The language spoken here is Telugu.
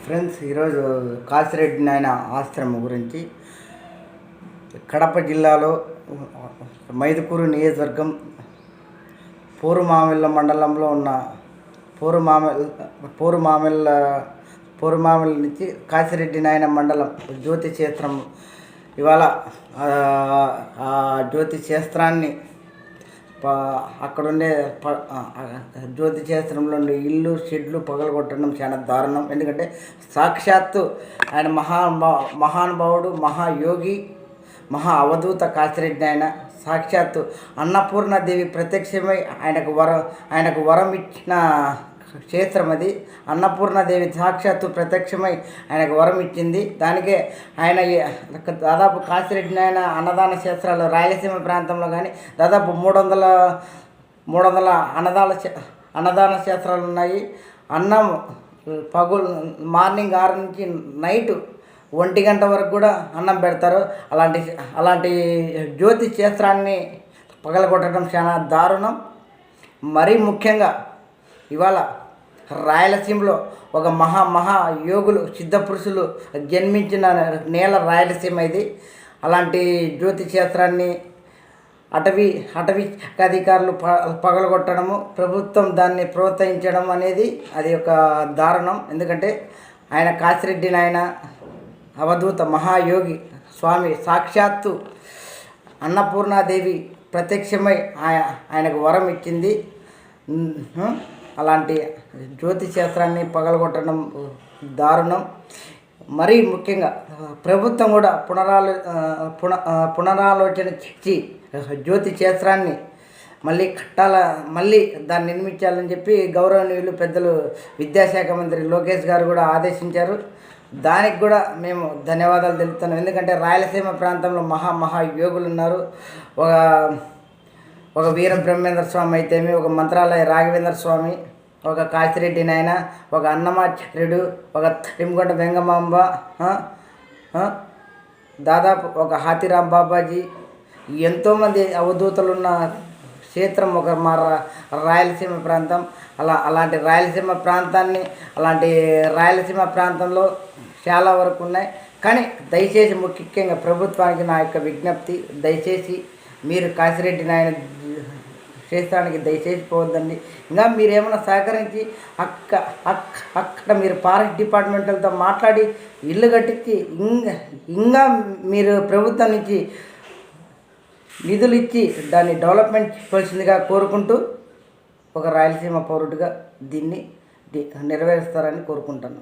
ఫ్రెండ్స్, ఈరోజు కాసిరెడ్డి నాయన ఆశ్రమం గురించి కడప జిల్లాలో మైదుకూరు నియోజకవర్గం పూరుమామిళ్ళ మండలంలో ఉన్న పూరుమామిళ్ళ నుంచి కాసిరెడ్డి నాయన మండలం జ్యోతి క్షేత్రం. ఇవాళ జ్యోతి క్షేత్రాన్ని అక్కడుండే జ్యోతి క్షేత్రంలో ఉండే ఇల్లు షెడ్లు పగలగొట్టడం చాలా దారుణం. ఎందుకంటే సాక్షాత్తు ఆయన మహానుభావుడు, మహాయోగి, మహా అవధూత కాసిరెడ్డి ఆయన సాక్షాత్తు అన్నపూర్ణాదేవి ప్రత్యక్షమై ఆయనకు వరం ఇచ్చిన క్షేత్రం అది. అన్నపూర్ణాదేవి సాక్షాత్తు ప్రత్యక్షమై ఆయనకు వరం ఇచ్చింది. దానికే ఆయన దాదాపు కాసిరెడ్డి నాయన అన్నదాన క్షేత్రాలు రాయలసీమ ప్రాంతంలో కానీ దాదాపు 300 అన్నదాన క్షేత్రాలు ఉన్నాయి. అన్నం మార్నింగ్ 6 నుంచి నైట్ 1 గంట వరకు కూడా అన్నం పెడతారు. అలాంటి జ్యోతి క్షేత్రాన్ని పగలగొట్టడం చాలా దారుణం. మరీ ముఖ్యంగా ఇవాళ రాయలసీమలో ఒక మహా యోగులు, సిద్ధపురుషులు జన్మించిన నేల రాయలసీమ ఇది. అలాంటి జ్యోతి క్షేత్రాన్ని అటవీ అధికారులు పగలగొట్టడము, ప్రభుత్వం దాన్ని ప్రోత్సహించడం అనేది అది ఒక దారుణం. ఎందుకంటే ఆయన కాసిరెడ్డి నాయన అవధూత మహాయోగి స్వామి సాక్షాత్తు అన్నపూర్ణాదేవి ప్రత్యక్షమై ఆయనకు వరం ఇచ్చింది. అలాంటి జ్యోతి క్షేత్రాన్ని పగలగొట్టడం దారుణం. మరీ ముఖ్యంగా ప్రభుత్వం కూడా పునరాలోచన చేసి జ్యోతి క్షేత్రాన్ని మళ్ళీ దాన్ని నిర్మించాలని చెప్పి గౌరవనీయులు పెద్దలు విద్యాశాఖ మంత్రి లోకేష్ గారు కూడా ఆదేశించారు. దానికి కూడా మేము ధన్యవాదాలు తెలుపుతున్నాం. ఎందుకంటే రాయలసీమ ప్రాంతంలో మహాయోగులు ఉన్నారు. ఒక వీర బ్రహ్మేంద్ర స్వామి అయితేమి, ఒక మంత్రాలయ రాఘవేంద్ర స్వామి, ఒక కాసిరెడ్డి నాయన, ఒక అన్నమాచార్యుడు, ఒక తిమ్గొండ వెంగమాంబ, దాదాపు ఒక హాతిరాం బాబాజీ, ఎంతోమంది అవధూతలున్న క్షేత్రం ఒక మా రాయలసీమ ప్రాంతం. అలాంటి రాయలసీమ ప్రాంతంలో చాలా వరకు ఉన్నాయి. కానీ దయచేసి ముఖ్యంగా ప్రభుత్వానికి నా యొక్క విజ్ఞప్తి, దయచేసి మీరు కాసిరెడ్డి నాయన క్షేత్రానికి దయచేసి పోవద్దండి. ఇంకా మీరు ఏమైనా సహకరించి అక్కడ మీరు ఫారెస్ట్ డిపార్ట్మెంట్లతో మాట్లాడి ఇల్లు కట్టించి ఇంకా మీరు ప్రభుత్వం నుంచి నిధులు ఇచ్చి దాన్ని డెవలప్మెంట్ చేయవలసిందిగా కోరుకుంటూ ఒక రాయలసీమ పౌరుడిగా దీన్ని నెరవేరుస్తారని కోరుకుంటున్నాను.